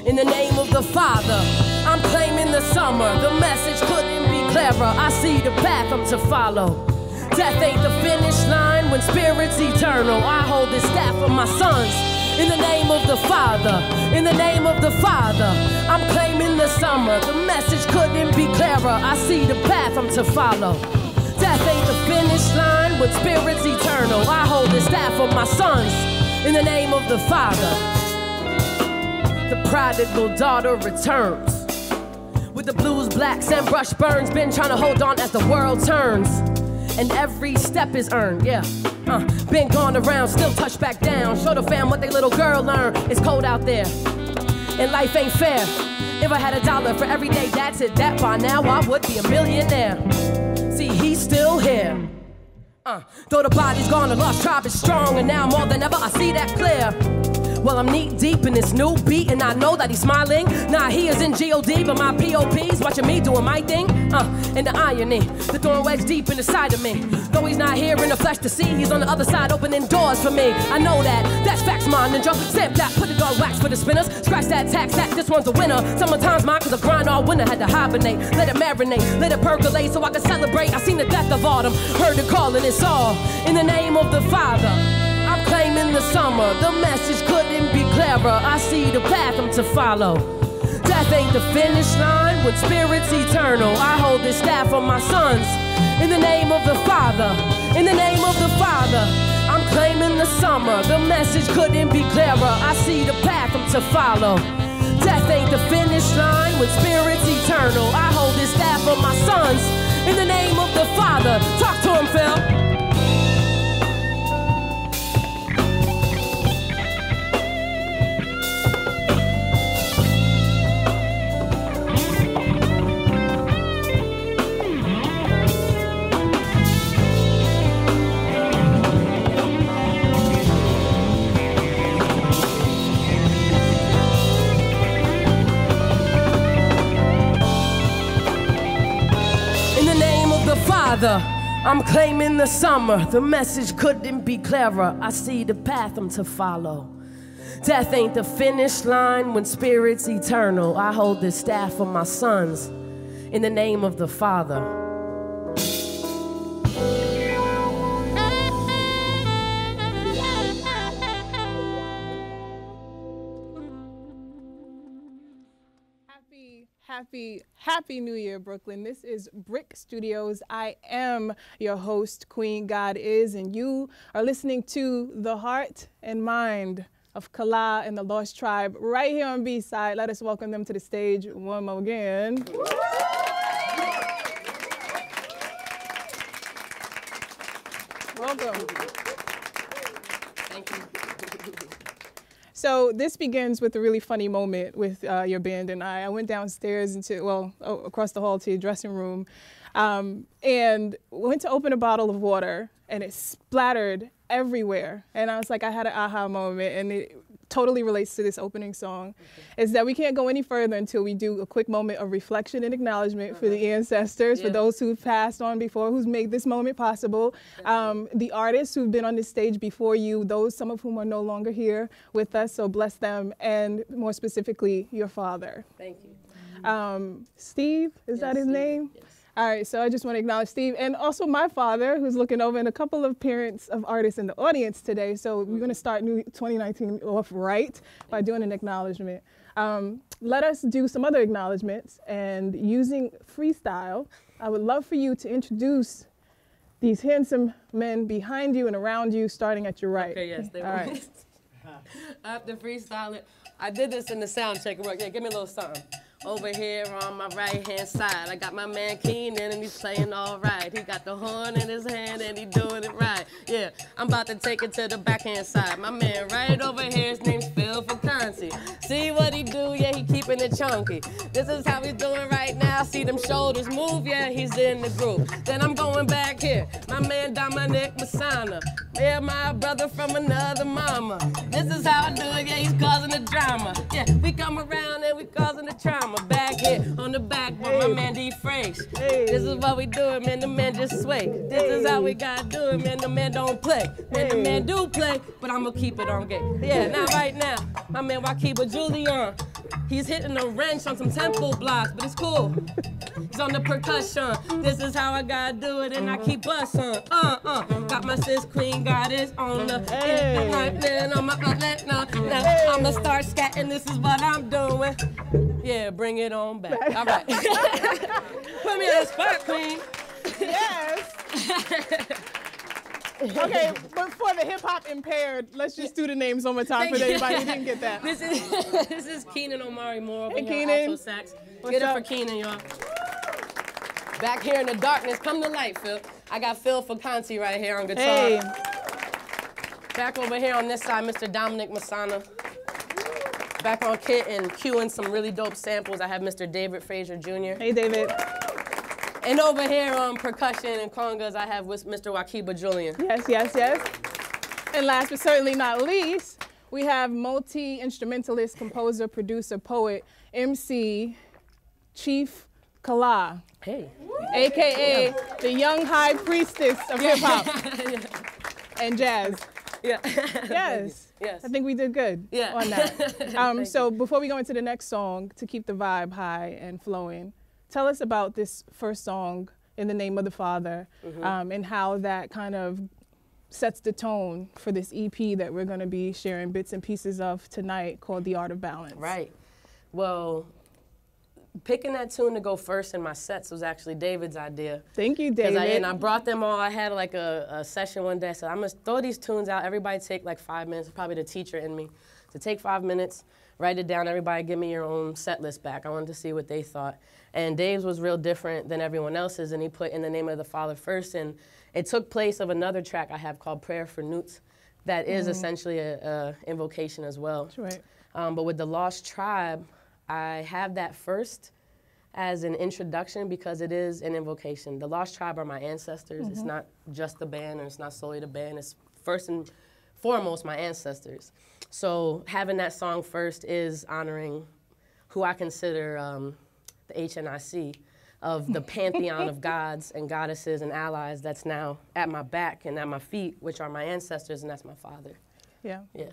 In the name of the Father, I'm claiming the summer. The message couldn't be clearer. I see the path I'm to follow. Death ain't the finish line when spirit's eternal. I hold this staff for my sons. In the name of the Father, in the name of the Father, I'm claiming the summer. The message couldn't be clearer. I see the path I'm to follow. Death ain't the finish line when spirit's eternal. I hold this staff for my sons. In the name of the Father. The prodigal daughter returns. With the blues, blacks, and brush burns. Been trying to hold on as the world turns. And every step is earned, yeah. Been gone around, still touch back down. Show the fam what they little girl learned. It's cold out there, and life ain't fair. If I had $1 for every day that's it, that by now I would be a millionaire. See, he's still here. Though the body's gone, the lost tribe is strong. And now more than ever, I see that clear. Well, I'm knee deep in this new beat, and I know that he's smiling. Nah, he is in G.O.D., but my P.O.P.'s watching me doing my thing. And the irony, the thorn wedge deep in the side of me. Though he's not here in the flesh to see, he's on the other side opening doors for me. I know that, that's facts, my ninja. Stamp that, put the dog wax for the spinners. Scratch that, tax that, this one's a winner. Summertime's mine, cause I grind all winter. Had to hibernate, let it marinate, let it percolate so I can celebrate. I seen the death of autumn, heard the calling, it's all in the name of the Father. I'm claiming the summer, the message couldn't be clearer. I see the path I'm to follow. Death ain't the finish line when spirit's eternal. I hold this staff for my sons. In the name of the Father, in the name of the Father, I'm claiming the summer. The message couldn't be clearer. I see the path I'm to follow. Death ain't the finish line when spirit's eternal. I hold this staff for my sons. In the name of the Father. Talk to him, Phil. I'm claiming the summer. The message couldn't be clearer. I see the path I'm to follow. Death ain't the finish line when spirit's eternal. I hold this staff for my sons. In the name of the Father. Happy New Year, Brooklyn. This is BRIC Studios. I am your host, Queen GodIs, and you are listening to the heart and mind of Kala and the Lost Tribe right here on B-Side. Let us welcome them to the stage one more again. Welcome. Thank you. So this begins with a really funny moment with your band and I. I went downstairs across the hall to your dressing room and went to open a bottle of water and it splattered everywhere. And I was like, I had an aha moment, and it totally relates to this opening song. Okay. Is that we can't go any further until we do a quick moment of reflection and acknowledgement for the ancestors, for those who've passed on before, who's made this moment possible, the artists who've been on this stage before you, those some of whom are no longer here with us, so bless them, and more specifically, your father. Thank you. Steve, is that his name? Yes. All right, so I just want to acknowledge Steve, and also my father, who's looking over, and a couple of parents of artists in the audience today. So we're going to start 2019 off right by doing an acknowledgement. Let us do some other acknowledgements, and using freestyle, I would love for you to introduce these handsome men behind you and around you, starting at your right. Okay, yes, they were. Right. I have to freestyle it. I did this in the sound check. Yeah, give me a little something. Over here on my right-hand side, I got my man Keenan, and he's playing all right. He got the horn in his hand, and he doing it right. Yeah, I'm about to take it to the backhand side. My man right over here, his name's Phil for currency. See what he do? Yeah, he keeping it chunky. This is how he's doing right now. See them shoulders move? Yeah, he's in the groove. Then I'm going back here. My man Dominic Masana. Yeah, my brother from another mama. This is how I do it. Yeah, he's causing the drama. Yeah, we come around and we causing the trauma. Back here on the backbone, my man D. Frakes. This is what we do it, man. The man just sway. This is how we gotta do it, man. The man don't play. Man, the man do play, but I'm gonna keep it on game. Yeah, now right now, my man Wakiba Julian. He's hitting a wrench on some temple blocks, but it's cool. He's on the percussion. This is how I gotta do it, and I keep bustin'. Got my sis queen goddess on the I'ma start scatting. This is what I'm doing. Yeah, bring it on back. All right. Put me on the spot, queen. Yes. Okay, but for the hip-hop impaired, let's just do the names one more time for anybody who didn't get that. This is Keenan Omari Moore. Hey, Keenan. Alto sax. Get it for Keenan, y'all. Back here in the darkness, come to light, Phil. I got Phil Facanti right here on guitar. Hey. Back over here on this side, Mr. Dominic Masana. Back on kit and cueing some really dope samples, I have Mr. David Frazier Jr. Hey, David. And over here on percussion and congas, I have with Mr. Wakiba Julian. Yes, yes, yes. And last but certainly not least, we have multi-instrumentalist, composer, producer, poet, MC, Chief Kala. Hey. AKA the young high priestess of hip-hop and jazz. Yeah. Yes. Yes. I think we did good on that. So before we go into the next song, to keep the vibe high and flowing, tell us about this first song, In the Name of the Father, and how that kind of sets the tone for this EP that we're going to be sharing bits and pieces of tonight, called The Art of Balance. Right. Well, picking that tune to go first in my sets was actually David's idea. Thank you, David. And I brought them all. I had like a session one day. I said, I'm going to throw these tunes out. Everybody take like 5 minutes, probably the teacher in me, to take 5 minutes, write it down. Everybody give me your own set list back. I wanted to see what they thought. And Dave's was real different than everyone else's, and he put In the Name of the Father first. And it took place of another track I have called Prayer for Newts that is essentially a invocation as well. That's right. But with The Lost Tribe, I have that first as an introduction because it is an invocation. The Lost Tribe are my ancestors. It's not just the band, and it's not solely the band. It's first and foremost my ancestors. So having that song first is honoring who I consider the HNIC of the pantheon of gods and goddesses and allies that's now at my back and at my feet, which are my ancestors, and that's my father. Yeah. Yeah.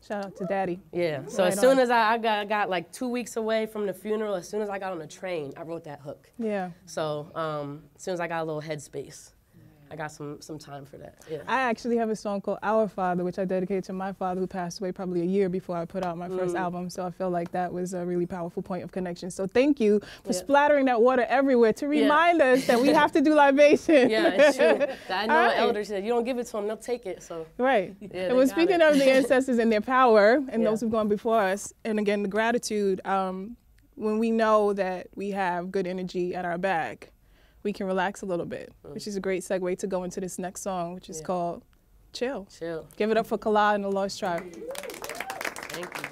Shout out to Daddy. Yeah. So Right as soon on. as I got like 2 weeks away from the funeral, as soon as I got on the train, I wrote that hook. Yeah. So as soon as I got a little headspace, I got some time for that. Yeah. I actually have a song called Our Father, which I dedicated to my father, who passed away probably a year before I put out my first album. So I feel like that was a really powerful point of connection. So thank you for splattering that water everywhere to remind us that we have to do libation. Yeah, it's true. I know All an right. elder said, you don't give it to them, they'll take it. So Right. Yeah, And when speaking of the ancestors and their power and those who've gone before us, and again, the gratitude, when we know that we have good energy at our back, we can relax a little bit, which is a great segue to go into this next song, which is called Chill. Chill. Give it up for Kala and the Lost Tribe. Thank you.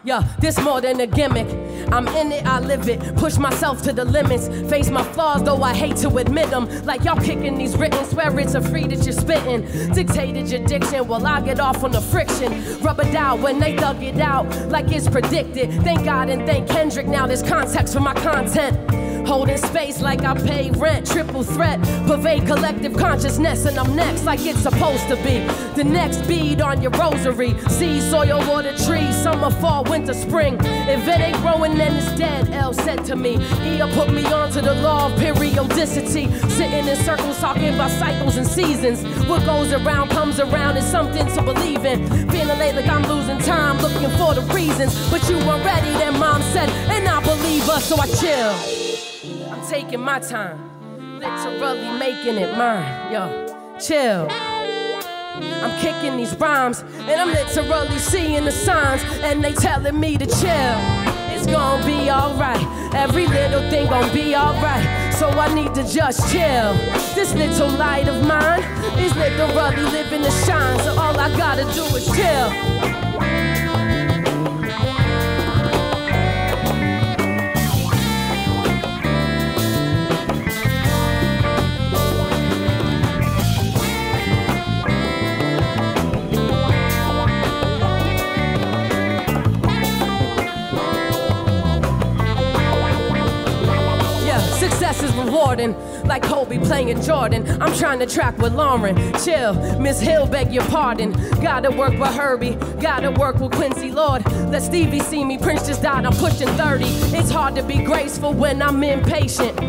Yeah, this more than a gimmick. I'm in it, I live it, push myself to the limits, face my flaws, though I hate to admit them. Like y'all kicking these written, swear it's a free that you're spitting. Dictated your diction while I get off on the friction. Rubber down when they thug it out, like it's predicted. Thank God and thank Kendrick, now there's context for my content. Holding space like I pay rent, triple threat, pervade collective consciousness, and I'm next like it's supposed to be. The next bead on your rosary, seed, soil, water, trees, summer, fall, winter, spring. If it ain't growing, then it's dead, L said to me. Ea put me onto the law of periodicity, sitting in circles talking about cycles and seasons. What goes around comes around is something to believe in. Feeling late like I'm losing time, looking for the reasons. But you weren't ready, then mom said, and I believe her, so I chill. I'm taking my time, literally making it mine, yo, chill. I'm kicking these rhymes, and I'm literally seeing the signs, and they telling me to chill. It's gonna be alright, every little thing gonna be alright, so I need to just chill. This little light of mine is literally living to shine, so all I gotta do is chill. Success is rewarding, like Kobe playing Jordan. I'm trying to track with Lauren. Chill, Miss Hill, beg your pardon. Gotta work with Herbie, gotta work with Quincy Lord. Let Stevie see me, Prince just died, I'm pushing 30. It's hard to be graceful when I'm impatient.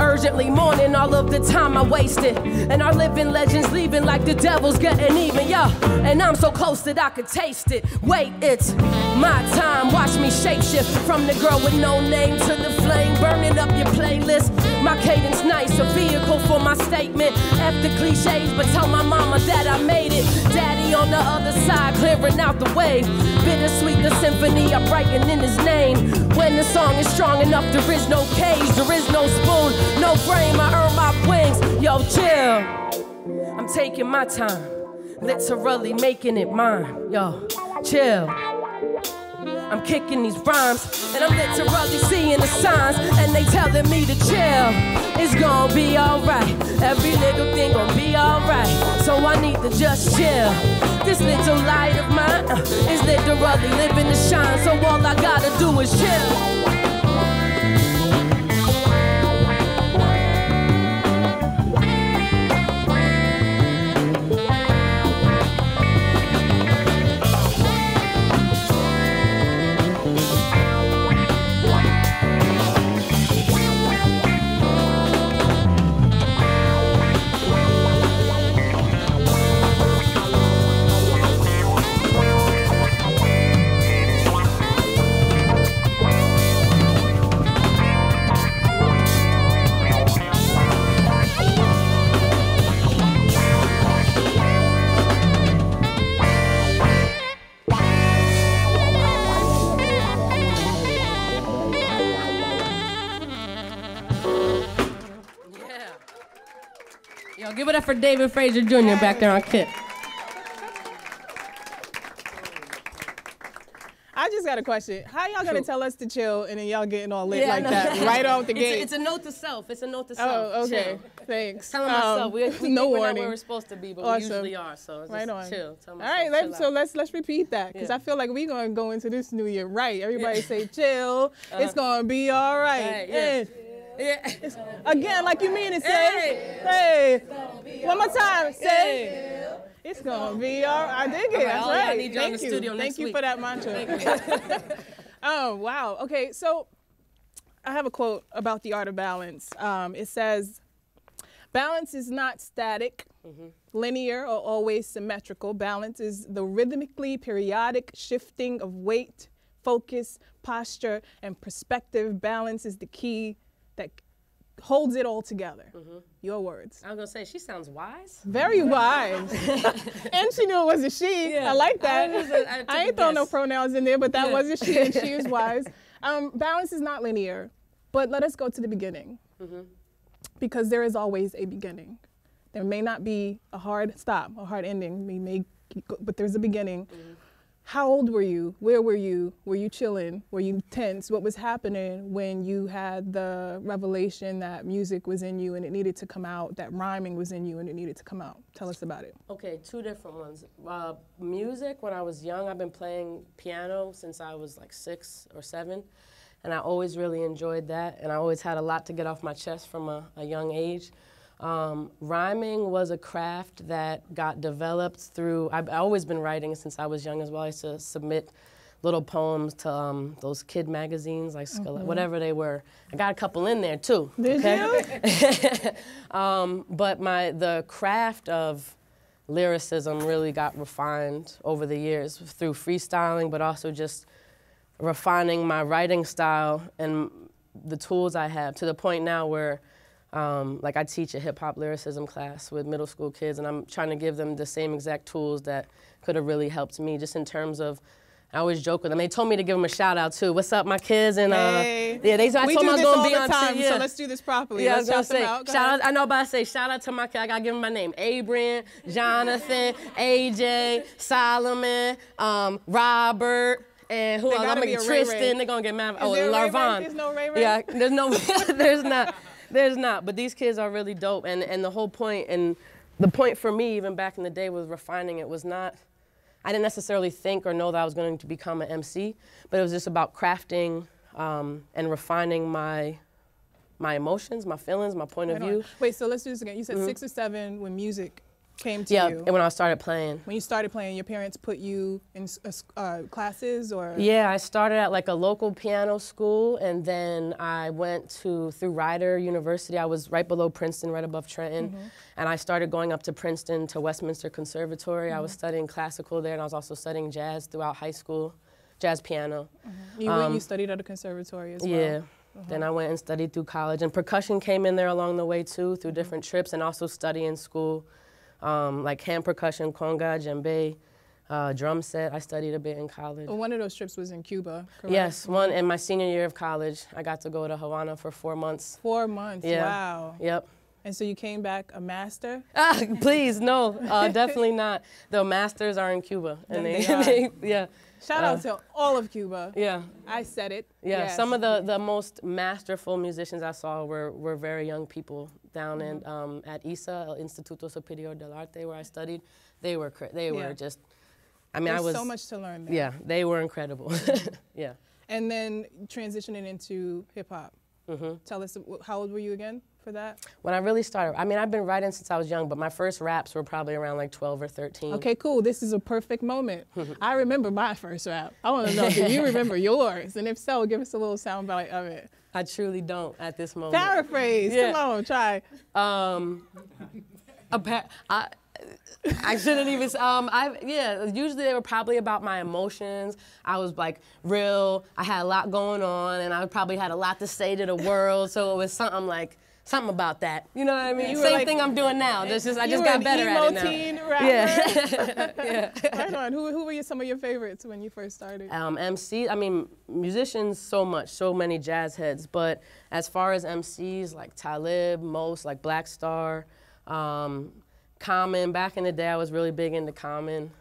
Urgently mourning all of the time I wasted. And our living legends leaving like the devil's getting even, yeah. And I'm so close that I could taste it. Wait, it's my time, watch me shapeshift. From the girl with no name to the flame, burning up your playlist. My cadence nice, a vehicle for my statement. F the cliches, but tell my mama that I made it. Daddy on the other side, clearing out the way. Bittersweet, the symphony I'm writing in his name. When the song is strong enough, there is no cage, there is no spoon, no frame, I earn my wings. Yo, chill. I'm taking my time, literally making it mine. Yo, chill. I'm kicking these rhymes, and I'm literally seeing the signs, and they telling me to chill. It's gonna be alright, every little thing gonna be alright, so I need to just chill. This little light of mine is literally living to shine, so all I gotta do is chill. Give it up for David Frazier Jr. back there on kit. I just got a question. How y'all gonna tell us to chill and then y'all getting all lit like that right off the gate? It's a note to self. It's a note to self. Oh, okay. Chill. Thanks. Telling myself we no think we're warning. not where we're supposed to be, but Awesome. we usually are. So just right on. chill. Tell All myself, right, chill out. let's repeat that because I feel like we're gonna go into this new year right. Everybody say chill. It's gonna be all right. Right, yeah. Again, like you mean it. Say, hey. One more time. Say. It's gonna be all right. I dig it. That's right. I need you in the studio next Thank you week. for that mantra. Oh, wow. Okay, so I have a quote about the art of balance. It says, balance is not static, linear, or always symmetrical. Balance is the rhythmically periodic shifting of weight, focus, posture, and perspective. Balance is the key that holds it all together. Your words. I was gonna say, she sounds wise. Very wise. And she knew it was a she. Yeah. I like that. I ain't throwing no pronouns in there, but that was a she, and she is wise. Balance is not linear, but let us go to the beginning. Because there is always a beginning. There may not be a hard stop, a hard ending, but there's a beginning. How old were you? Where were you? Were you chilling? Were you tense? What was happening when you had the revelation that music was in you and it needed to come out, that rhyming was in you and it needed to come out? Tell us about it. Okay, two different ones. Music, when I was young, I've been playing piano since I was like 6 or 7, and I always really enjoyed that, and I always had a lot to get off my chest from a young age. Rhyming was a craft that got developed through, I've always been writing since I was young as well. I used to submit little poems to those kid magazines, like whatever they were. I got a couple in there too. Did you? But the craft of lyricism really got refined over the years through freestyling, but also just refining my writing style and the tools I have to the point now where Like I teach a hip hop lyricism class with middle school kids, and I'm trying to give them the same exact tools that could have really helped me, just in terms of, I always joke with them. They told me to give them a shout out too. What's up, my kids? And hey. Yeah, I told them I was gonna be on time, TV. Yeah. So let's do this properly. Yeah, let's I was gonna say, shout out, I know about to say, shout out to my kids. I gotta give them my name: Abram, Jonathan, AJ, Solomon, Robert. And who else? I'm gonna get Tristan. Ray. They're gonna get mad. Oh, Larvon. There's no Ray Ray? Yeah, there's no, there's not. But these kids are really dope. And the whole point, and the point for me, even back in the day, was refining it. Was not, I didn't necessarily think or know that I was going to become an MC, but it was just about crafting and refining my emotions, my feelings, my point of view. Wait, so let's do this again. You said 6 or 7 when music came to you. Yeah, and when I started playing. When you started playing, your parents put you in classes, or? Yeah, I started at like a local piano school, and then I went through Rider University. I was right below Princeton, right above Trenton, and I started going up to Princeton to Westminster Conservatory. I was studying classical there, and I was also studying jazz throughout high school, jazz piano. You studied at a conservatory as well? Yeah. Then I went and studied through college, and percussion came in there along the way too, through different trips, and also studying school. Like hand percussion, conga, djembe, drum set. I studied a bit in college. Well, one of those trips was in Cuba, correct? Yes, one in my senior year of college. I got to go to Havana for 4 months. 4 months, yeah. Wow. Yep. And so you came back a master? Please, no, definitely not. The masters are in Cuba. And yeah. Shout out to all of Cuba. Yeah. I said it. Yeah, yes. Some of the most masterful musicians I saw were very young people down in at ISA, El Instituto Superior del Arte, where I studied. They were just, I mean, There's so much to learn there. Yeah, they were incredible. Yeah. And then transitioning into hip hop. Tell us, how old were you again for that? When I really started, I mean, I've been writing since I was young, but my first raps were probably around like 12 or 13. Okay, cool. This is a perfect moment. I remember my first rap. I want to know, do you remember yours? And if so, give us a little soundbite of it. I truly don't at this moment. Paraphrase. Yeah. Come on, try. I shouldn't even, usually they were probably about my emotions. I was like real, I had a lot going on, and I probably had a lot to say to the world, so it was something about that. You know what I mean? Same thing I'm doing now. I just got better at it now. Teen rapper. Yeah. Yeah. Right on. Who were some of your favorites when you first started? MCs, I mean, musicians so many jazz heads, but as far as MCs, like Talib, Most, like Black Star, Common. Back in the day, I was really big into Common.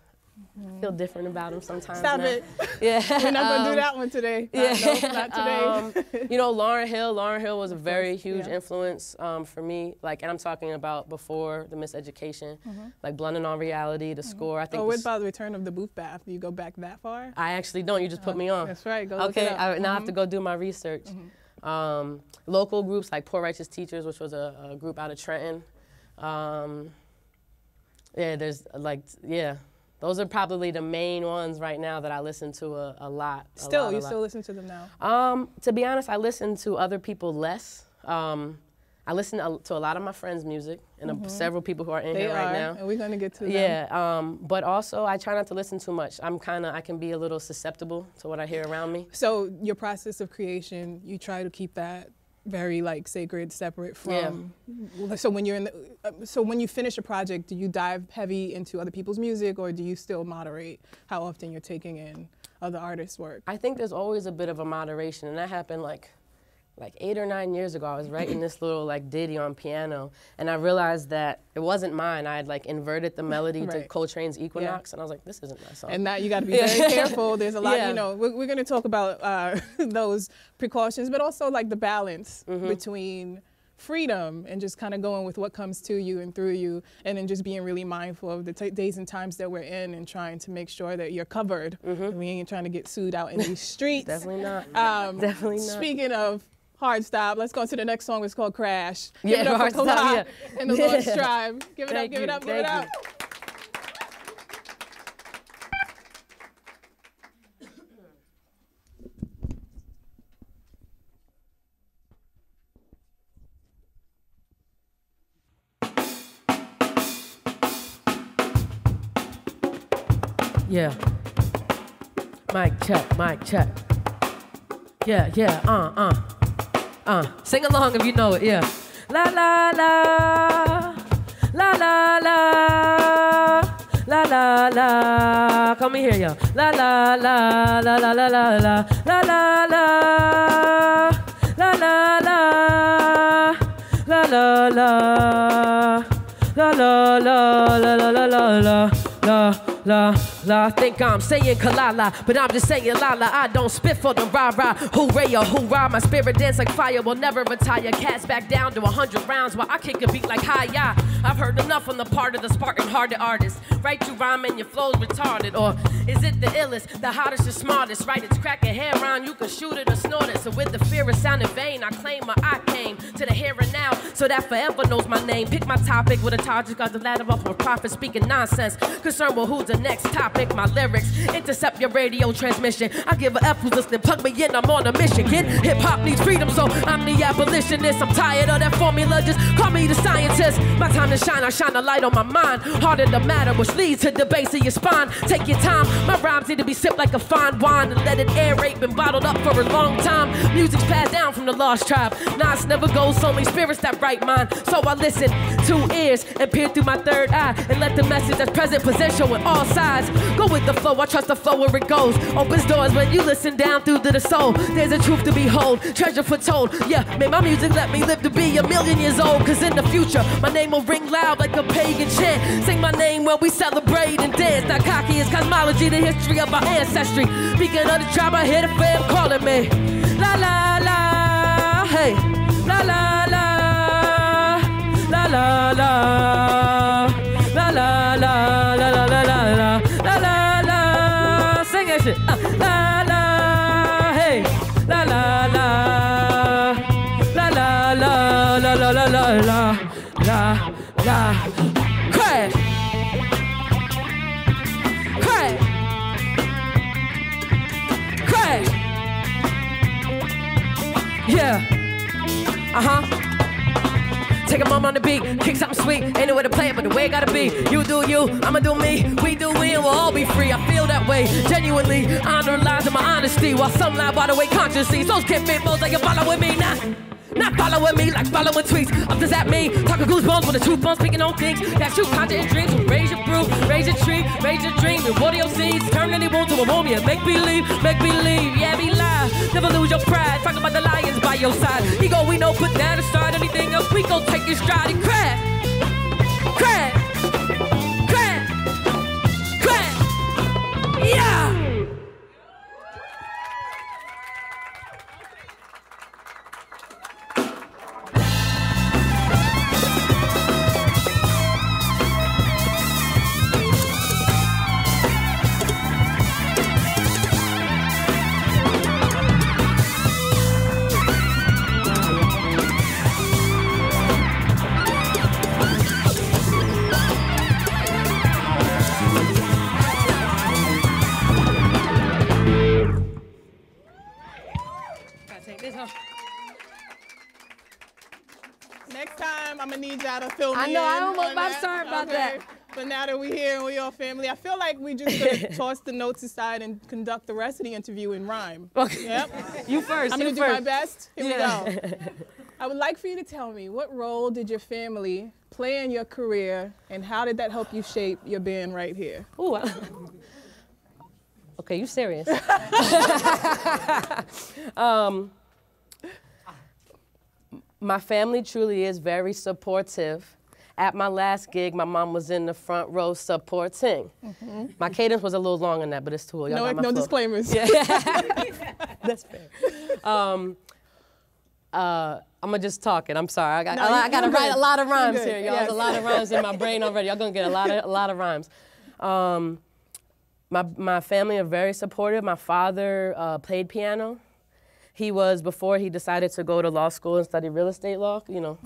I feel different about him sometimes. Stop now. it. Yeah. We're not going to do that one today. Not today. You know, Lauryn Hill. Lauryn Hill was a very huge influence for me. Like, and I'm talking about before the Miseducation, like Blunting on Reality, the score. I think. Oh, what about the Return of the Booth Bath? Do you go back that far? I actually don't. You just put me on. That's right. Go look it up. Okay. Now I have to go do my research. Local groups like Poor Righteous Teachers, which was a group out of Trenton. Those are probably the main ones right now that I listen to a lot. Still listen to them now? To be honest, I listen to other people less. I listen to a lot of my friends' music, and several people who are in here right now. And we're going to get to them. Yeah, but also I try not to listen too much. I can be a little susceptible to what I hear around me. So your process of creation, you try to keep that very like sacred, separate from. Yeah. So when you're when you finish a project, do you dive heavy into other people's music, or do you still moderate how often you're taking in other artists' work? I think there's always a bit of a moderation, and that happened like 8 or 9 years ago. I was writing this little like ditty on piano, and I realized that it wasn't mine. I had like inverted the melody to Coltrane's Equinox, and I was like, this isn't my song. And that you got to be very careful. There's a lot, you know, we're going to talk about those precautions, but also like the balance between freedom and just kind of going with what comes to you and through you, and then just being really mindful of the days and times that we're in, and trying to make sure that you're covered. We ain't trying to get sued out in these streets. Definitely not. Definitely not. Speaking of hard stop, let's go to the next song. It's called Crash. Yeah, give it up for Kala and the Lord's Yeah. Tribe. Give it up, give it up, give it up. Yeah. Mic check, mic check. Yeah, yeah, Sing along if you know it, yeah. La la la, la la la, la la la. Come here, yo. La la la, la la la la la, la la la, la la la, la la la, la la la, la la la la. La, I think I'm saying kalala, but I'm just saying lala. I don't spit for the rah-rah, hooray or hoorah. My spirit dance like fire, will never retire. Cats back down to 100 rounds while I kick a beat like hi-ya. I've heard enough on the part of the Spartan-hearted artist. Right, you rhyme and your flow's retarded. Or is it the illest, the hottest, the smartest? Right, it's crack a hair round, you can shoot it or snort it. So with the fear of sounding vain, I claim I came to the here and now, so that forever knows my name. Pick my topic with a target, got the ladder up for profit, speaking nonsense. Concerned with who's the next topic, my lyrics intercept your radio transmission. I give a F who's listening, plug me in, I'm on a mission, kid. Hip-hop needs freedom, so I'm the abolitionist. I'm tired of that formula, just call me the scientist. My time to shine, I shine a light on my mind. Harder to matter, which leads to the base of your spine. Take your time, my rhymes need to be sipped like a fine wine and let it aerate, been bottled up for a long time. Music's passed down from the lost tribe. Nas never goes, only spirits that write mine. So I listen, 2 ears, and peer through my 3rd eye, and let the message that's present present show it all sides. Go with the flow, I trust the flow where it goes. Opens doors when you listen down through to the soul. There's a truth to behold, treasure foretold. Yeah, man, my music let me live to be 1,000,000 years old. Cause in the future, my name will ring loud like a pagan chant. Sing my name when we celebrate and dance. That cocky is cosmology, the history of our ancestry. Speaking of the tribe, I hear the fam calling me. La la la, hey, la la la, la la la, la la la, la la la la, la la la, sing that shit. La la, hey, la la la, la la la, la la la la, la la, crash, crash, crash, yeah, Take a moment on the beat, kick something sweet. Ain't no way to play it, but the way it gotta be. You do you, I'ma do me. We do we, and we'll all be free. I feel that way, genuinely. Honor lies in my honesty, while some lie by the way consciously. So can't fit both, like you follow with me, not following me like following tweets. Up does that mean? Talking goosebumps with the truth bomb, speaking on things that you content and dreams. So raise your brew, raise your tree, raise your dream, and water your seeds. Turn any wound to a home, yeah. Make believe, yeah, be live. Never lose your pride. Talk about the lions by your side. Ego, we know, put that aside. Anything else, we gon' take your stride and crash, crash, crash, crash. Yeah. Next time, I'm gonna need y'all to fill me I know, in. I'm sorry about that. But now that we're here and we're all family, I feel like we just could toss the notes aside and conduct the rest of the interview in rhyme. Okay. Yep. You first. I'm gonna do my best. Here we go. go. I would like for you to tell me, what role did your family play in your career, and how did that help you shape your band right here? Ooh. Okay, you serious? My family truly is very supportive. At my last gig, my mom was in the front row supporting. Mm-hmm. My cadence was a little long in that, but it's cool. No disclaimers. Yeah. That's fair. I'm gonna just talk it. I'm sorry. I gotta write a lot of rhymes here, y'all. There's a lot of rhymes in my brain already. Y'all gonna get a lot of rhymes. My family are very supportive. My father played piano. He was, before he decided to go to law school and study real estate law, you know,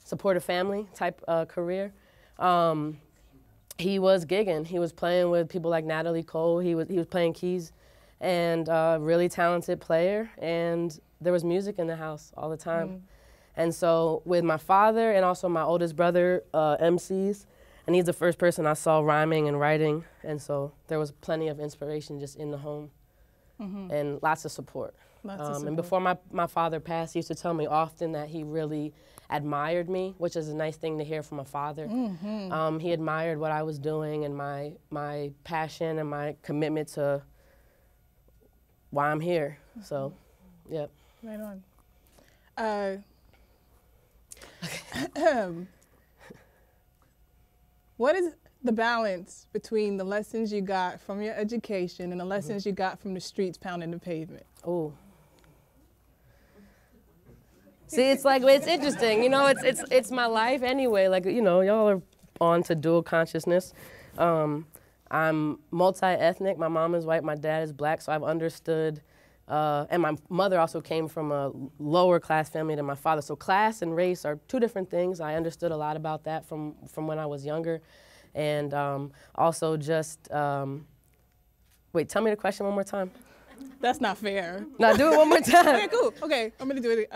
supportive family type career. He was gigging. He was playing with people like Natalie Cole. He was playing keys, and really talented player. And there was music in the house all the time. And so with my father and also my oldest brother, MCs, and he's the first person I saw rhyming and writing. And so there was plenty of inspiration just in the home, and lots of support. And before my father passed, he used to tell me often that he really admired me, which is a nice thing to hear from a father. He admired what I was doing and my passion and my commitment to why I'm here. So, yep. Right on. What is the balance between the lessons you got from your education and the lessons you got from the streets pounding the pavement? Oh. See, it's like, it's interesting, you know, it's my life anyway. Like, you know, y'all are on to dual consciousness. I'm multi-ethnic. My mom is white, my dad is black, so I've understood, and my mother also came from a lower class family than my father. So class and race are two different things. I understood a lot about that from when I was younger. And also just, wait, tell me the question one more time. That's not fair. No, do it one more time. Okay, cool. Okay, I'm gonna do it.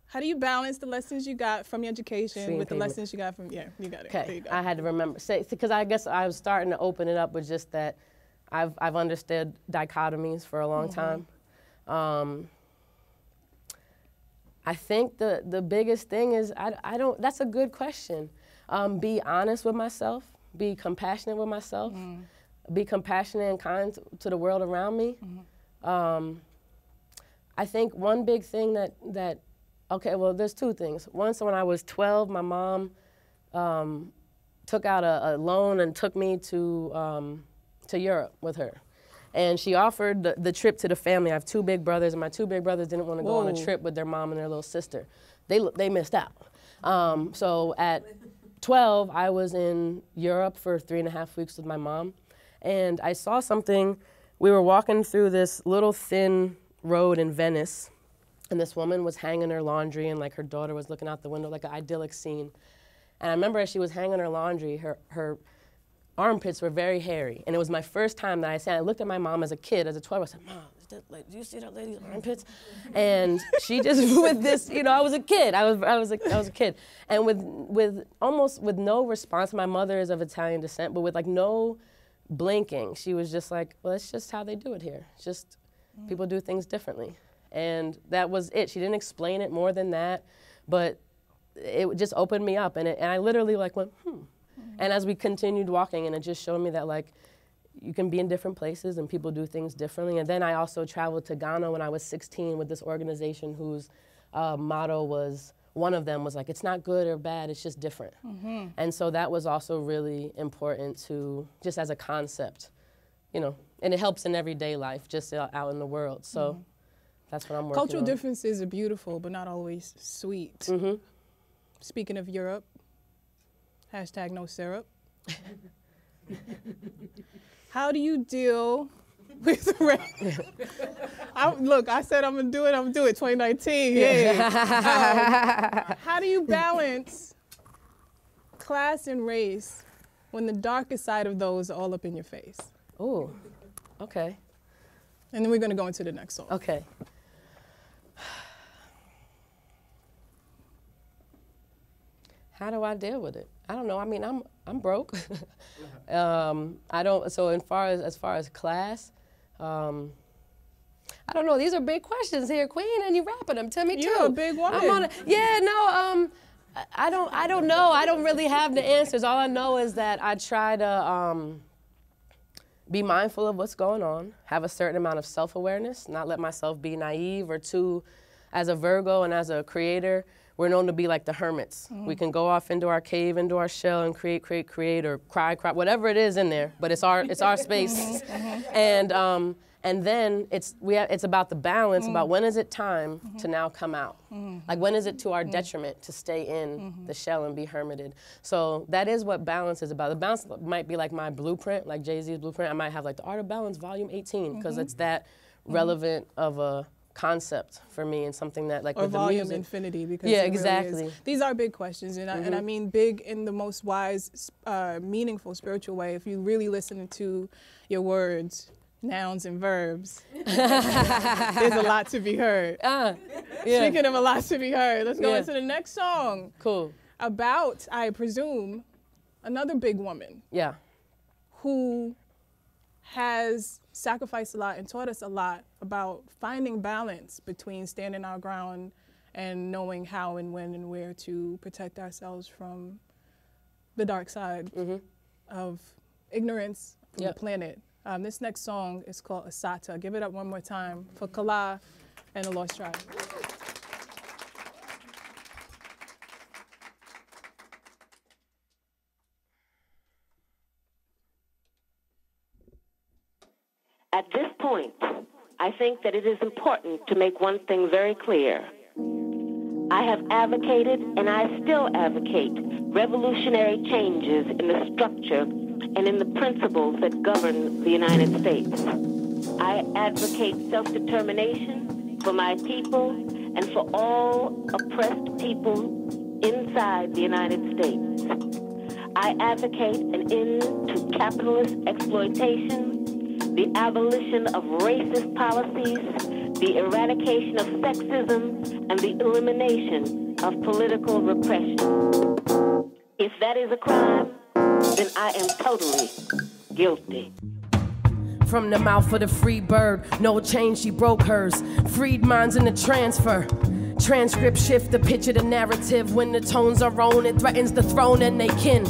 How do you balance the lessons you got from your education with the lessons you got from, yeah, you got it. Okay, There you go. I had to remember, because I guess I was starting to open it up with just that I've understood dichotomies for a long time. I think the biggest thing is, that's a good question. Be honest with myself, be compassionate with myself, be compassionate and kind to the world around me. I think one big thing that okay, well, there's two things. Once when I was 12, my mom took out a loan and took me to Europe with her. And she offered the trip to the family. I have two big brothers, and my two big brothers didn't want to go on a trip with their mom and their little sister. They missed out. So at 12, I was in Europe for 3.5 weeks with my mom, and I saw something. We were walking through this little thin road in Venice, and this woman was hanging her laundry, and like her daughter was looking out the window, like an idyllic scene. And I remember as she was hanging her laundry, her armpits were very hairy, and it was my first time that I looked at my mom as a kid, as a 12, I said, "Mom, do you see that lady's armpits?" And she just, with this, you know, I was a kid. I was a kid, and with almost with no response. My mother is of Italian descent, but with like no blinking, she was just like, "Well, it's just how they do it here. It's just people do things differently." And that was it. She didn't explain it more than that, but it just opened me up, and I literally like went, And as we continued walking, and it just showed me that like you can be in different places and people do things differently. And then I also traveled to Ghana when I was 16 with this organization whose motto was, one of them was like, it's not good or bad, it's just different. And so that was also really important to, just as a concept, you know, and it helps in everyday life, just out in the world. So that's what I'm working on. Cultural differences are beautiful, but not always sweet. Speaking of Europe, hashtag no syrup. How do you deal with look, I said I'm gonna do it, 2019. Yeah. How do you balance class and race when the darkest side of those are all up in your face? Oh, okay. And then we're gonna go into the next song. Okay. How do I deal with it? I don't know. I mean, I'm broke. I don't. So as far as class, I don't know. These are big questions here, Queen, and you rapping them to me too. You're a big woman. Yeah. No. I don't know. I don't really have the answers. All I know is that I try to be mindful of what's going on, have a certain amount of self-awareness, not let myself be naive or too. As a Virgo and as a creator, we're known to be like the hermits. We can go off into our cave, into our shell, and create, or cry, whatever it is in there. But it's our space. And then it's about the balance. About when is it time to now come out? Like when is it to our detriment to stay in the shell and be hermited? So that is what balance is about. The balance might be like my blueprint, like Jay-Z's blueprint. I might have like the Art of Balance, Volume 18, because it's that relevant of a concept for me, and something that like or with volume the music. infinity, because yeah, it exactly. Really is. These are big questions, and I mean big in the most wise, meaningful, spiritual way. If you really listen to your words, nouns and verbs, there's a lot to be heard. Yeah. Speaking of a lot to be heard, let's go into the next song. Cool. About, I presume, another big woman. Yeah. Who has sacrificed a lot and taught us a lot about finding balance between standing our ground and knowing how and when and where to protect ourselves from the dark side of ignorance from the planet. This next song is called Asata. Give it up one more time for Kala and the Lost Tribe. At this point, I think that it is important to make one thing very clear. I have advocated, and I still advocate, revolutionary changes in the structure and in the principles that govern the United States. I advocate self-determination for my people and for all oppressed people inside the United States. I advocate an end to capitalist exploitation, the abolition of racist policies, the eradication of sexism, and the elimination of political repression. If that is a crime, then I am totally guilty. From the mouth of the free bird, no change, she broke hers. Freed minds in the transfer. Transcript shift the picture, the narrative. When the tones are on, it threatens the throne and they kin.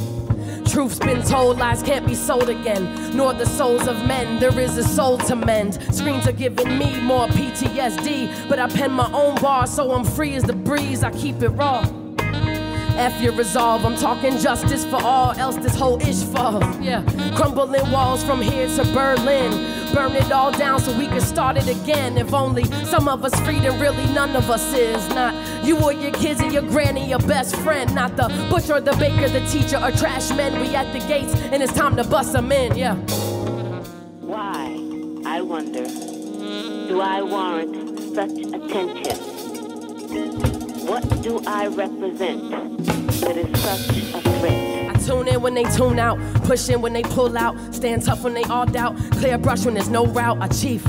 Truth's been told, lies can't be sold again. Nor the souls of men, there is a soul to mend. Screens are giving me more PTSD, but I pen my own bars so I'm free as the breeze, I keep it raw. F your resolve, I'm talking justice for all, else this whole ish falls. Yeah, crumbling walls from here to Berlin. Burn it all down so we can start it again. If only some of us freed and really none of us is. Not you or your kids or your granny, your best friend. Not the butcher or the baker, the teacher or trash men. We at the gates and it's time to bust them in, yeah. Why, I wonder, do I warrant such attention? What do I represent that is such a threat? I tune in when they tune out, push in when they pull out, stand tough when they all doubt, clear brush when there's no route, I chief.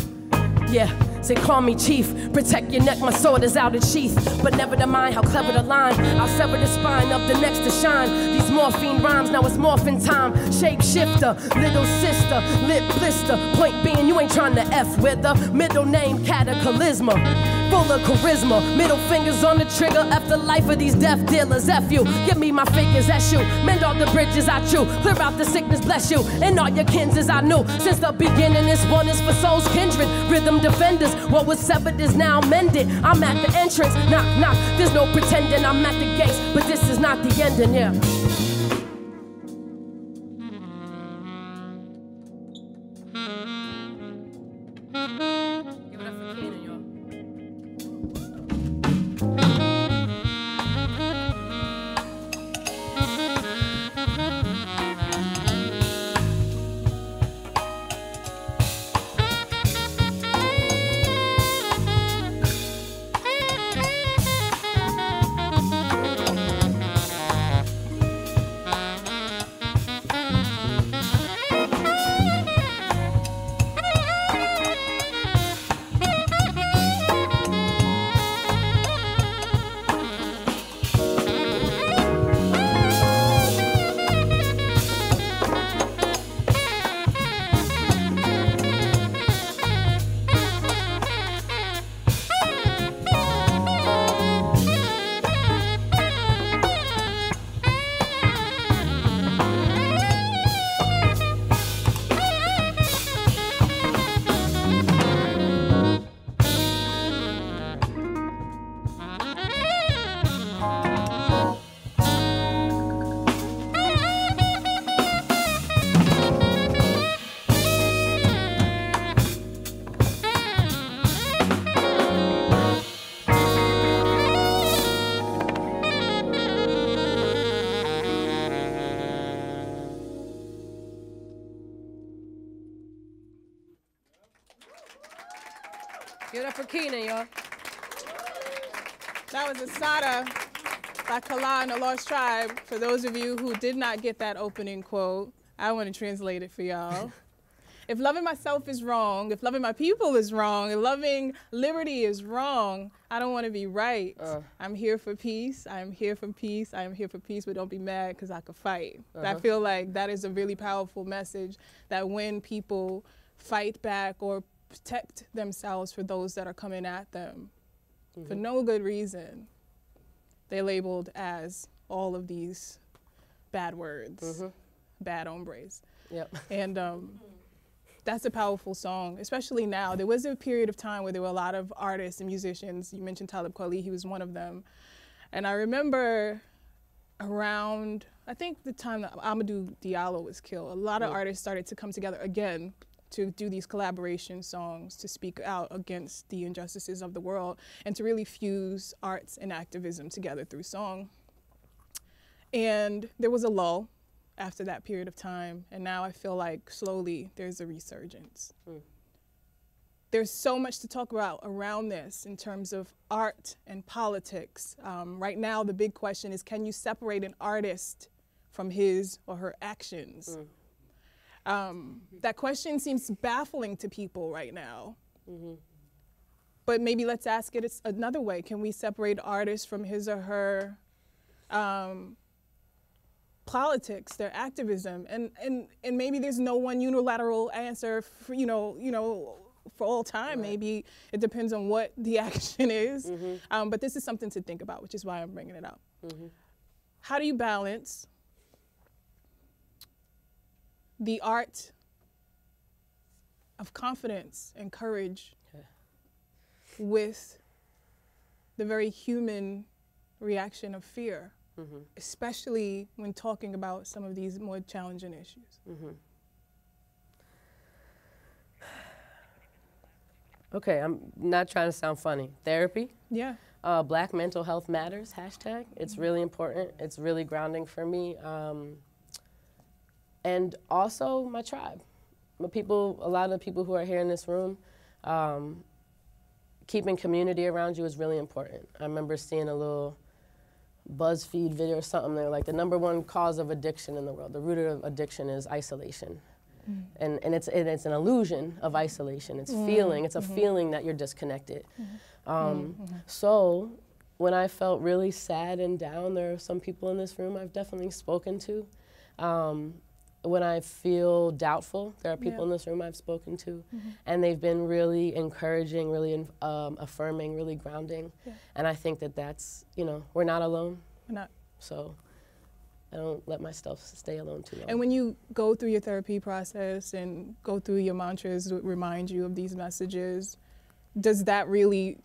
Yeah, say call me chief, protect your neck, my sword is out of sheath. But never to mind how clever the line, I'll sever the spine of the next to shine. These morphine rhymes, now it's morphin' time. Shapeshifter, little sister, lip blister. Point being, you ain't trying to F with her. Middle name, cataclysma, full of charisma. Middle fingers on the trigger, F the life of these death dealers. F you, give me my figures, that's you. Mend all the bridges I chew, clear out the sickness, bless you. And all your kins as I knew. Since the beginning, this one is for souls kindred. Rhythm defenders, what was severed is now mended. I'm at the entrance, knock, knock. There's no pretending I'm at the gates, but this is not the ending, yeah. Give it up for Kecia, y'all. Give it up for Kecia, y'all. That was Asata by Kala and the Lost Tribe. For those of you who did not get that opening quote, I want to translate it for y'all. If loving myself is wrong, if loving my people is wrong, if loving liberty is wrong, I don't want to be right. I'm here for peace. I'm here for peace. I am here for peace, but don't be mad because I could fight. I feel like that is a really powerful message, that when people fight back or protect themselves for those that are coming at them, for no good reason, they labeled as all of these bad words, bad hombres. Yep. And that's a powerful song, especially now. There was a period of time where there were a lot of artists and musicians. You mentioned Talib Kweli, he was one of them. And I remember around, I think the time that Amadou Diallo was killed, a lot of artists started to come together again to do these collaboration songs, to speak out against the injustices of the world, and to really fuse arts and activism together through song. And there was a lull after that period of time, and now I feel like slowly there's a resurgence. There's so much to talk about around this in terms of art and politics. Right now, the big question is, can you separate an artist from his or her actions? That question seems baffling to people right now. But maybe let's ask it another way. Can we separate artists from his or her politics, their activism? And maybe there's no one unilateral answer for, for all time. Right. Maybe it depends on what the action is. But this is something to think about, which is why I'm bringing it up. How do you balance the art of confidence and courage with the very human reaction of fear, especially when talking about some of these more challenging issues? Okay, I'm not trying to sound funny. Therapy. Yeah. Black mental health matters, hashtag. It's really important. It's really grounding for me. And also my tribe. A lot of the people who are here in this room, keeping community around you is really important. I remember seeing a little BuzzFeed video or something. They're like, the #1 cause of addiction in the world, the root of addiction is isolation. And it's an illusion of isolation. It's feeling, it's a feeling that you're disconnected. So when I felt really sad and down, there are some people in this room I've definitely spoken to. When I feel doubtful, there are people in this room I've spoken to, and they've been really encouraging, really affirming, really grounding. And I think that that's, we're not alone. We're not. So I don't let myself stay alone too long. And when you go through your therapy process and go through your mantras that remind you of these messages, does that really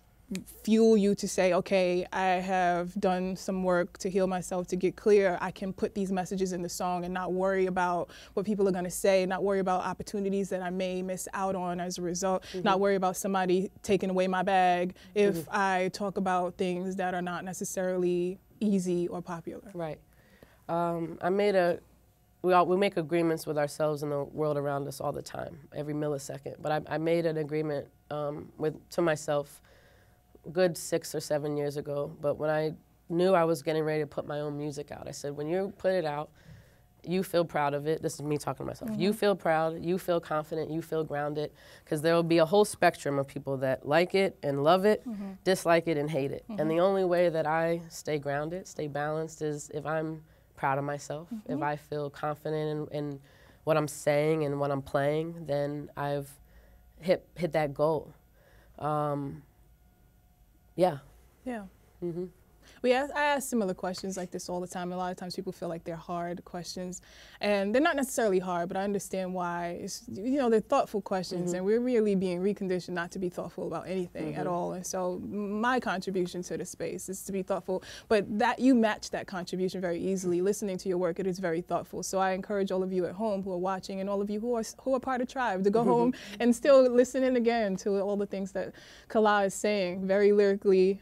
fuel you to say, okay, I have done some work to heal myself, to get clear, I can put these messages in the song and not worry about what people are gonna say, not worry about opportunities that I may miss out on as a result, not worry about somebody taking away my bag if I talk about things that are not necessarily easy or popular? Right. We make agreements with ourselves and the world around us all the time, every millisecond. But I made an agreement to myself a good 6 or 7 years ago. But when I knew I was getting ready to put my own music out, I said, when you put it out, you feel proud of it. This is me talking to myself. You feel proud, you feel confident, you feel grounded, because there will be a whole spectrum of people that like it and love it, dislike it and hate it. And the only way that I stay grounded, stay balanced, is if I'm proud of myself. If I feel confident in what I'm saying and what I'm playing, then I've hit that goal. Yeah. I ask similar questions like this all the time. A lot of times people feel like they're hard questions, and they're not necessarily hard, but I understand why. It's, they're thoughtful questions, and we're really being reconditioned not to be thoughtful about anything at all. And so my contribution to the space is to be thoughtful, but that you match that contribution very easily. Listening to your work, it is very thoughtful. So I encourage all of you at home who are watching, and all of you who are part of Tribe, to go home and still listen in again to all the things that Kala is saying, very lyrically,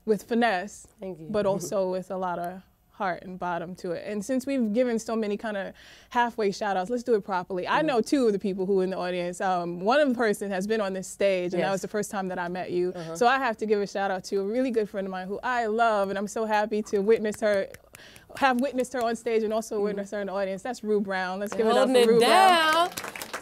with finesse, but also with a lot of heart and bottom to it. And since we've given so many kind of halfway shout outs, let's do it properly. I know 2 of the people who are in the audience. One of the person has been on this stage, and that was the first time that I met you. So I have to give a shout out to a really good friend of mine who I love, and I'm so happy to have witnessed her on stage and also witnessed her in the audience. That's Rue Brown. Let's give it up for Rue Brown.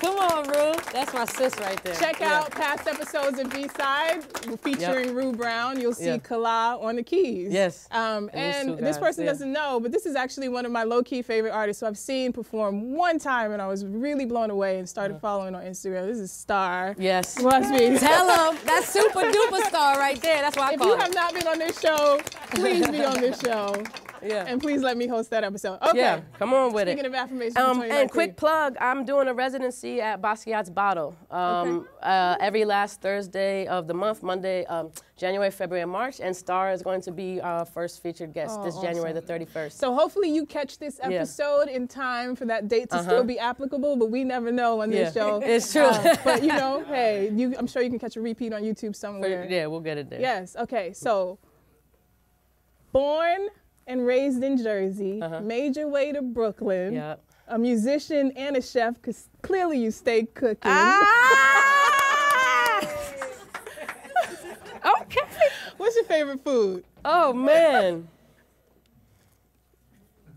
Come on, Rue. That's my sis right there. Check out past episodes of B-Side featuring Rue Brown. You'll see Kala on the keys. Yes. And this person doesn't know, but this is actually one of my low-key favorite artists. So I've seen perform one time, and I was really blown away and started following on Instagram. This is Star. Yes. Must be. Tell him. That's super duper Star right there. That's why I call it. If you have not been on this show, please be on this show. Yeah. And please let me host that episode. Okay. Yeah, come on with Speaking it. of affirmations, and quick plug, I'm doing a residency at Basquiat's Bottle every last Thursday of the month, Monday, January, February, and March, and Star is going to be our first featured guest this January the 31st. So hopefully you catch this episode in time for that date to still be applicable, but we never know on this show. It's true. But you know, hey, I'm sure you can catch a repeat on YouTube somewhere. Yeah, we'll get it there. Yes, okay, so born and raised in Jersey, made your way to Brooklyn, a musician and a chef, because clearly you stay cooking. Okay. What's your favorite food? Oh, man.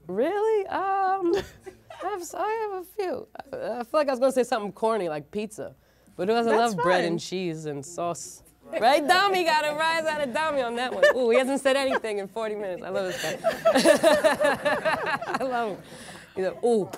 Really? I have a few. I feel like I was going to say something corny like pizza, but I love bread and cheese and sauce. Right, Dami got it right out of Dami on that one. Ooh, he hasn't said anything in 40 minutes. I love this guy. I love him. He's like, ooh.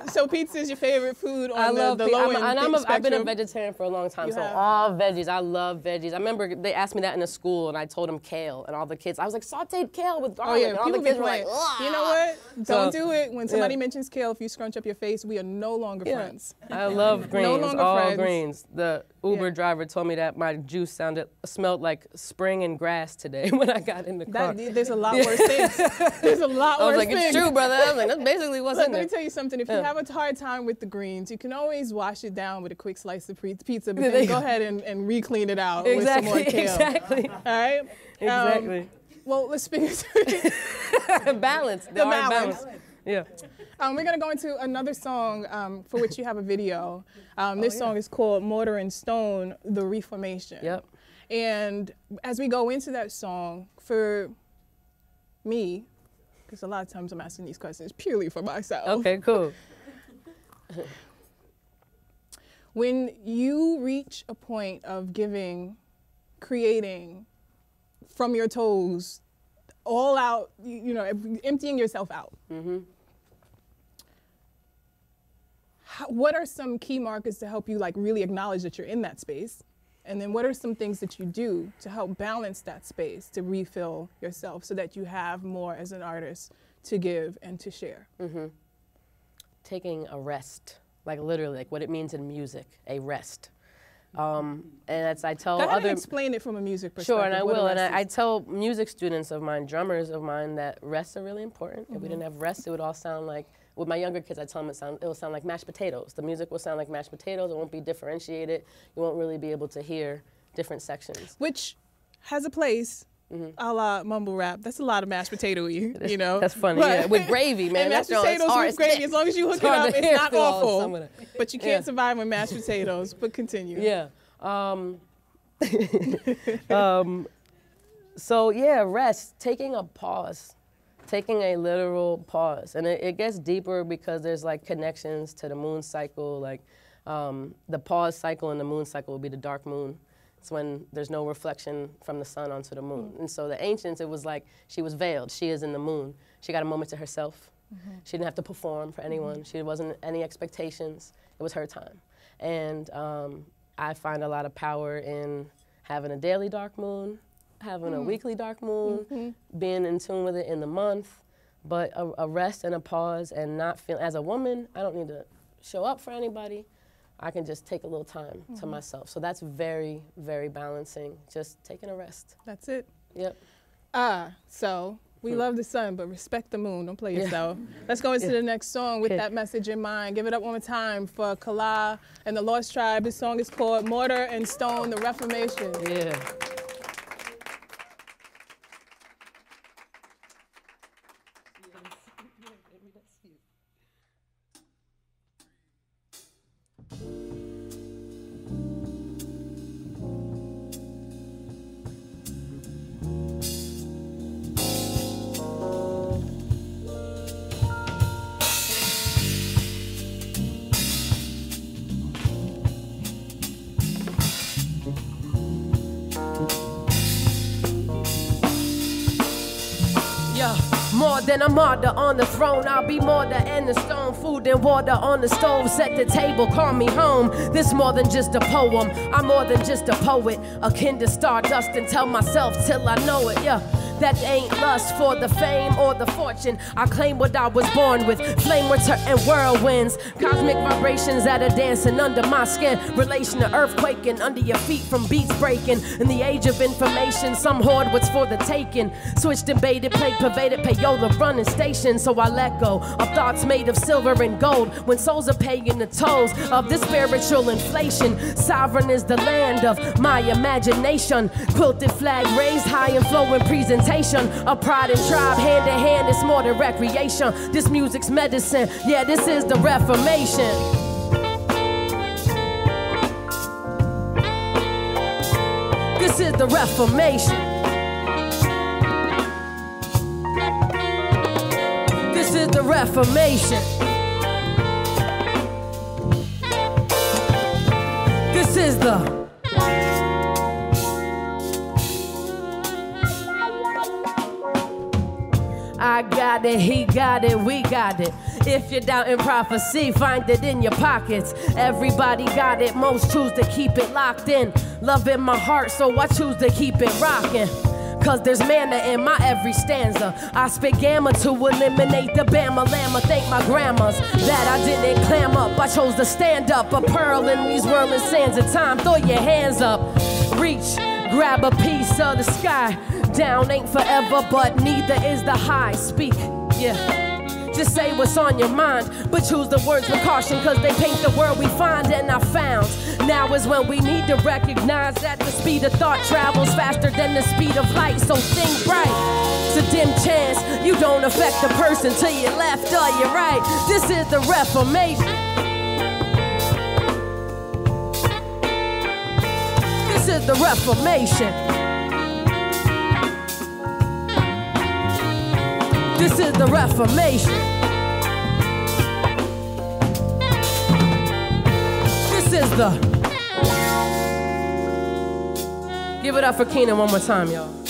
So pizza is your favorite food on the low end spectrum? I've been a vegetarian for a long time, all veggies. I love veggies. I remember they asked me that in a school, and I told them kale, and all the kids, I was like, sauteed kale with garlic, and all the kids were like, ugh. You know what? Don't do it. When somebody mentions kale, if you scrunch up your face, we are no longer friends. I love greens, no longer all friends. greens. The Uber driver told me that my juice smelled like spring and grass today when I got in the car. There's a lot worse things. There's a lot worse things. I was like, it's true, brother. I was like, that's basically what's in there. Let me tell you something. If you have a hard time with the greens, you can always wash it down with a quick slice of pizza, but then go ahead and re-clean it out with some more kale. Exactly. All right? Exactly. Well, let's speak balance. The balance. Yeah. We're going to go into another song for which you have a video. This song is called Mortar and Stone, The Reformation. Yep. And as we go into that song, for me, because a lot of times I'm asking these questions purely for myself. Okay, cool. When you reach a point of creating from your toes, all out, emptying yourself out, what are some key markers to help you really acknowledge that you're in that space? And then what are some things that you do to help balance that space, to refill yourself so that you have more as an artist to give and to share? Taking a rest, literally, what it means in music, a rest. And as I tell other... explain it from a music perspective. Sure, and I will. And I tell music students of mine, drummers of mine, that rests are really important. If we didn't have rest, it would all sound like... With my younger kids, I tell them it will sound like mashed potatoes. The music will sound like mashed potatoes. It won't be differentiated. You won't really be able to hear different sections. Which has a place, a la mumble rap. That's a lot of mashed potato-y, That's funny, yeah. With gravy, man. And That's mashed potatoes with gravy. As long as you hook it up, it's not awful. But you can't survive on mashed potatoes. But continue. Yeah. So, yeah, rest. Taking a pause. Taking a literal pause. And it gets deeper because there's connections to the moon cycle. The pause cycle and the moon cycle will be the dark moon. It's when there's no reflection from the sun onto the moon. And so the ancients, it was like she was veiled. She is in the moon. She got a moment to herself. She didn't have to perform for anyone. She wasn't any expectations. It was her time. And I find a lot of power in having a daily dark moon, having a weekly dark moon, being in tune with it in the month, but a rest and a pause and not feel, as a woman, I don't need to show up for anybody. I can just take a little time to myself. So that's very, very balancing, just taking a rest. That's it. Yep. So we love the sun, but respect the moon. Don't play yourself. Let's go into the next song with that message in mind. Give it up one more time for Kala and the Lost Tribe. This song is called Mortar and Stone, The Reformation. Yeah. then a martyr on the throne. I'll be mortar and the stone, food and water on the stove. Set the table, call me home. This more than just a poem, I'm more than just a poet. Akin to stardust and tell myself till I know it, yeah. That ain't lust for the fame or the fortune. I claim what I was born with. Flame return and whirlwinds. Cosmic vibrations that are dancing under my skin. Relation to earthquaking under your feet from beats breaking. In the age of information, some hoard what's for the taking. Switched and baited, played, pervaded, payola running station. So I let go of thoughts made of silver and gold. When souls are paying the tolls of this spiritual inflation. Sovereign is the land of my imagination. Quilted flag raised high and flowing presentation. A pride and tribe, hand in hand, it's more than recreation. This music's medicine, yeah, this is the Reformation. This is the Reformation. This is the Reformation. This is the I got it, he got it, we got it. If you're doubting prophecy, find it in your pockets. Everybody got it, most choose to keep it locked in. Love in my heart, so I choose to keep it rocking. Cause there's manna in my every stanza. I spit gamma to eliminate the Bama Llama. Thank my grandmas that I didn't clam up. I chose to stand up, a pearl in these whirling sands of time. Throw your hands up, reach, grab a piece of the sky. Down ain't forever, but neither is the high. Speak, yeah. Just say what's on your mind, but choose the words with caution, cause they paint the world we find and I found. Now is when we need to recognize that the speed of thought travels faster than the speed of light. So think bright. It's a dim chance you don't affect the person to your left or your right. This is the Reformation. This is the Reformation. This is the Reformation. This is the... Give it up for Keenan one more time, y'all.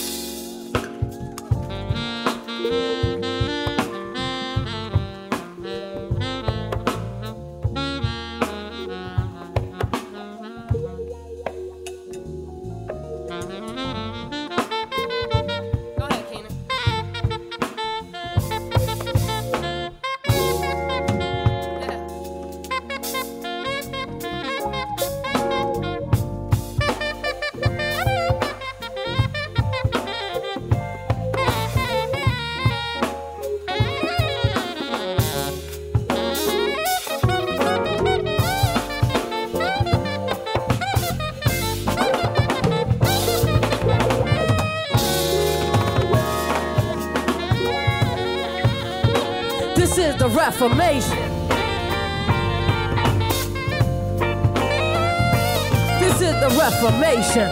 This is the Reformation. This is the Reformation.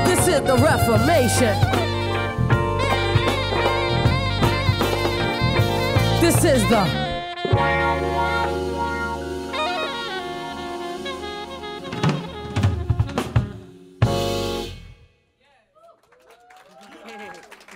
This is the Reformation. This is the...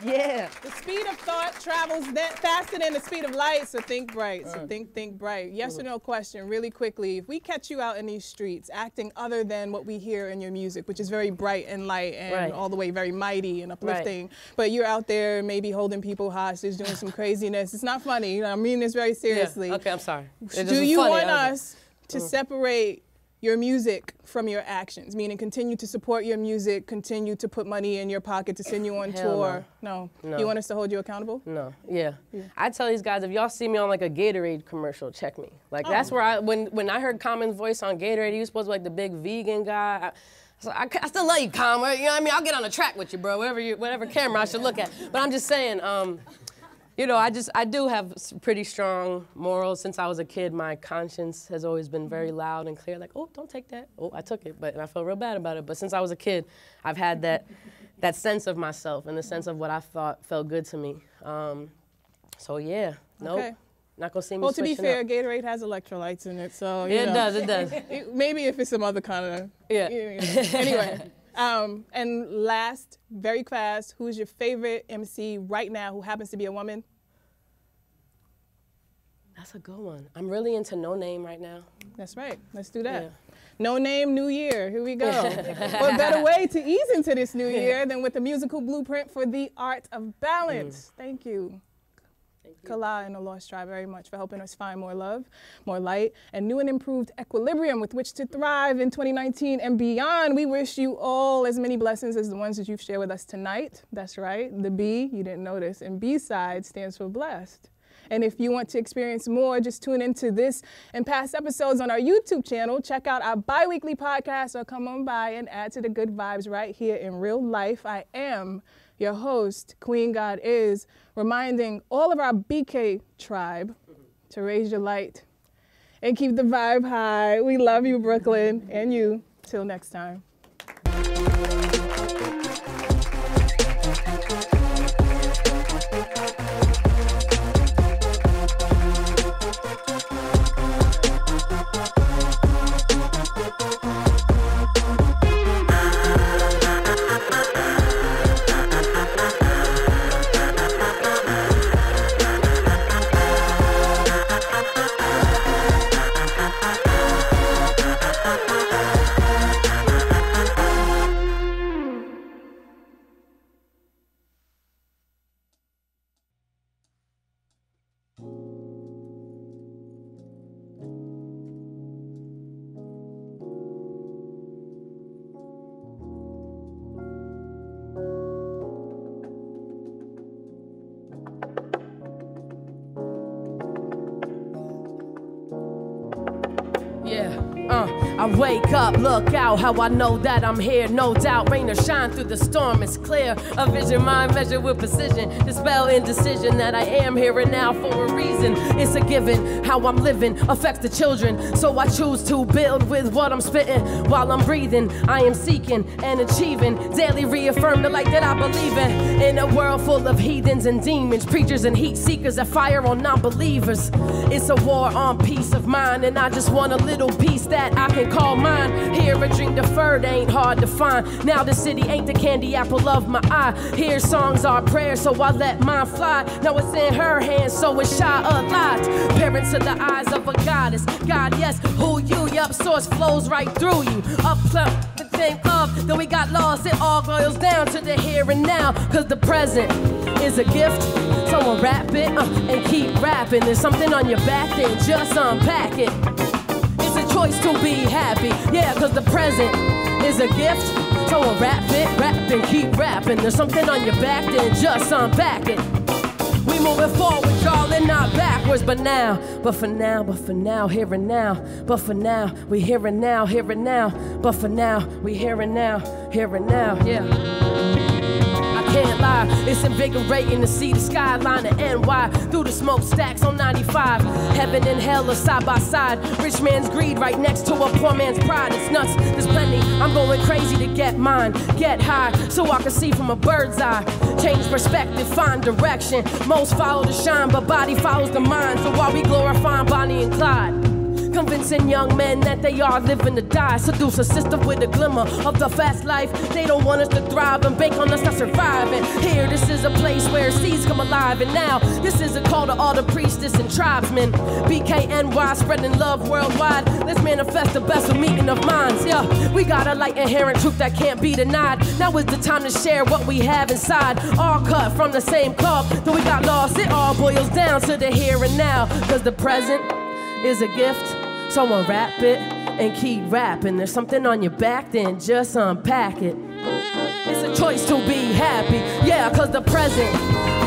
Yeah. The speed of thought travels faster than the speed of light, so think bright. So think bright. Yes or no question, really quickly. If we catch you out in these streets acting other than what we hear in your music, which is very bright and light and all the way very mighty and uplifting, but you're out there maybe holding people hostage, doing some craziness, it's not funny. You know, I mean this very seriously. Yeah. Okay, I'm sorry. Do you want us to separate your music from your actions, meaning continue to support your music, continue to put money in your pocket to send you on tour? No. You want us to hold you accountable? No. Yeah. I tell these guys, if y'all see me on like a Gatorade commercial, check me. Like that's where I, when I heard Common's voice on Gatorade, he was supposed to be like the big vegan guy. I still love you, Common. You know what I mean? I'll get on the track with you, bro. Whatever camera I should look at. But I'm just saying, you know, I do have pretty strong morals. Since I was a kid, my conscience has always been very loud and clear. Like, oh, don't take that. Oh, I took it, and I felt real bad about it. But since I was a kid, I've had that sense of myself and the sense of what I thought felt good to me. So yeah, nope. Not gonna see me. Well, to be fair, up. Gatorade has electrolytes in it, so you yeah, know. it does. Maybe if it's some other kind of. Yeah. Anyway. And last, very fast, who's your favorite MC right now who happens to be a woman? That's a good one. I'm really into No Name right now. That's right. Let's do that. Yeah. No Name, New Year. Here we go. What better way to ease into this new year than with the musical blueprint for the art of balance? Thank you. Kala and the Lost Tribe very much for helping us find more love, more light, and new and improved equilibrium with which to thrive in 2019 and beyond. We wish you all as many blessings as the ones that you've shared with us tonight. That's right, the B, you didn't notice, and B-side stands for blessed. And if you want to experience more, just tune into this and past episodes on our YouTube channel. Check out our bi-weekly podcast or come on by and add to the good vibes right here in real life. I am your host, Queen GodIs, reminding all of our BK tribe to raise your light and keep the vibe high. We love you, Brooklyn, and you. Till next time. I wake up, look out, how I know that I'm here. No doubt, rain or shine through the storm, it's clear. A vision, mind measured with precision. Dispel indecision that I am here and now for a reason. It's a given, how I'm living affects the children. So I choose to build with what I'm spitting. While I'm breathing, I am seeking and achieving. Daily reaffirm the light that I believe in a world full of heathens and demons, preachers and heat seekers that fire on non-believers. It's a war on peace of mind, and I just want a little piece that I can call mine. Here a dream deferred ain't hard to find. Now the city ain't the candy apple of my eye. Here songs are prayers, so I let mine fly. Now it's in her hands, so it's shy a lot. Parents to the eyes of a goddess. God, yes, who you? Yup, source flows right through you. Up plump, the thing of, though we got lost, it all boils down to the here and now. Cause the present is a gift. Someone rap it and keep rapping. There's something on your back, then just unpack it. It's a choice to be happy, yeah, cause the present is a gift. So rap it, rap and keep rapping. There's something on your back, then just unpack it. We moving forward, y'all, and not backwards. But for now, here and now. But for now, we here and now, here and now. But for now, we here and now, yeah. Can't lie, it's invigorating to see the skyline of NY through the smokestacks on 95. Heaven and hell are side by side. Rich man's greed right next to a poor man's pride. It's nuts, there's plenty. I'm going crazy to get mine. Get high so I can see from a bird's eye. Change perspective, find direction. Most follow the shine, but body follows the mind. So while we glorifying Bonnie and Clyde, convincing young men that they are living to die. Seduce a sister with a glimmer of the fast life. They don't want us to thrive and bank on us not surviving. Here, this is a place where seeds come alive. And now, this is a call to all the priestess and tribesmen. BKNY, spreading love worldwide. Let's manifest the best of meeting of minds. Yeah, we got a light inherent truth that can't be denied. Now is the time to share what we have inside. All cut from the same cloth. Though we got lost, it all boils down to the here and now. Cause the present is a gift. Someone rap it and keep rapping. There's something on your back, then just unpack it. It's a choice to be happy, yeah, cause the present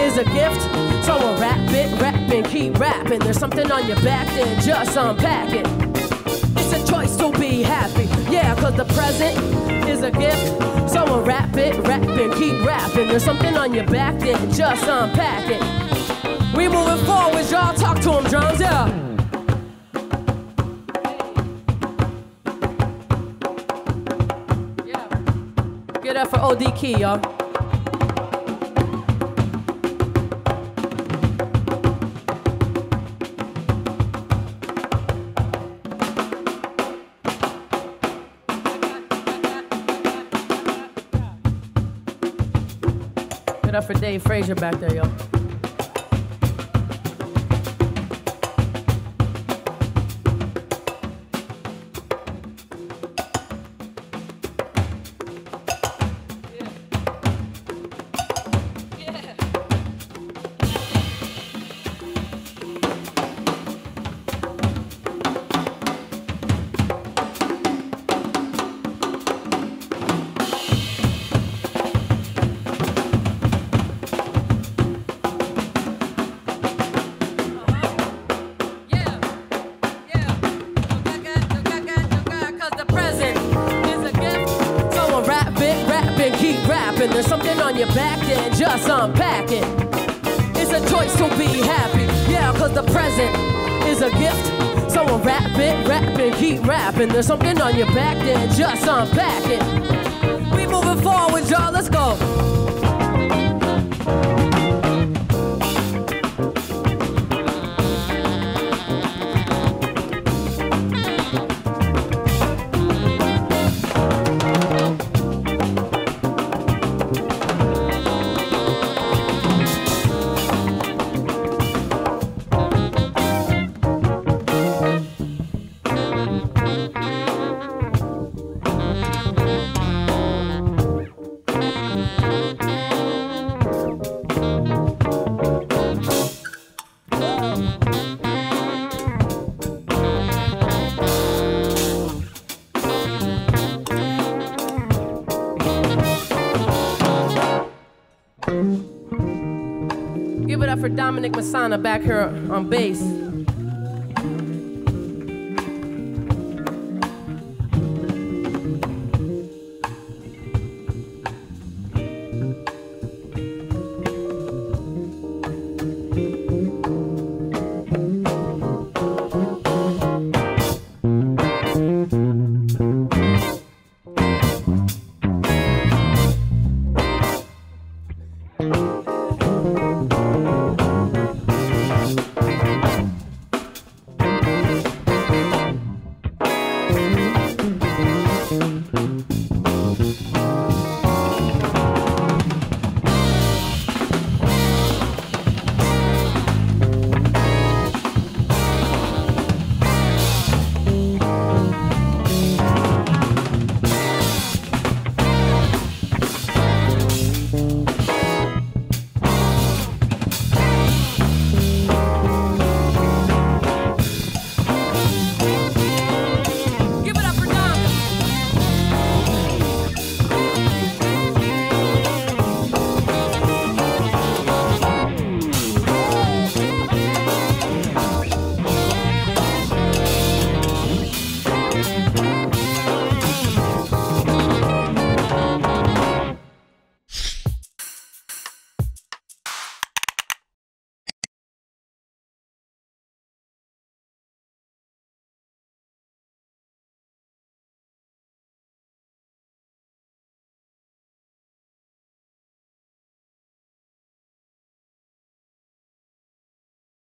is a gift. Someone rap it, rap and keep rapping. There's something on your back, then just unpack it. It's a choice to be happy, yeah, cause the present is a gift. Someone rap it, rap and keep rapping. There's something on your back, then just unpack it. We moving forward, y'all, talk to them, drums, yeah. Get up for OD Key, y'all. it up for Dave Frazier back there, yo. There's something on your back, then just unpack it. It's a choice to be happy, yeah, cause the present is a gift. So rap it, rap and keep rapping. There's something on your back, then just unpack it. We moving forward, y'all, let's go. Give it up for Dominic Masana back here on bass.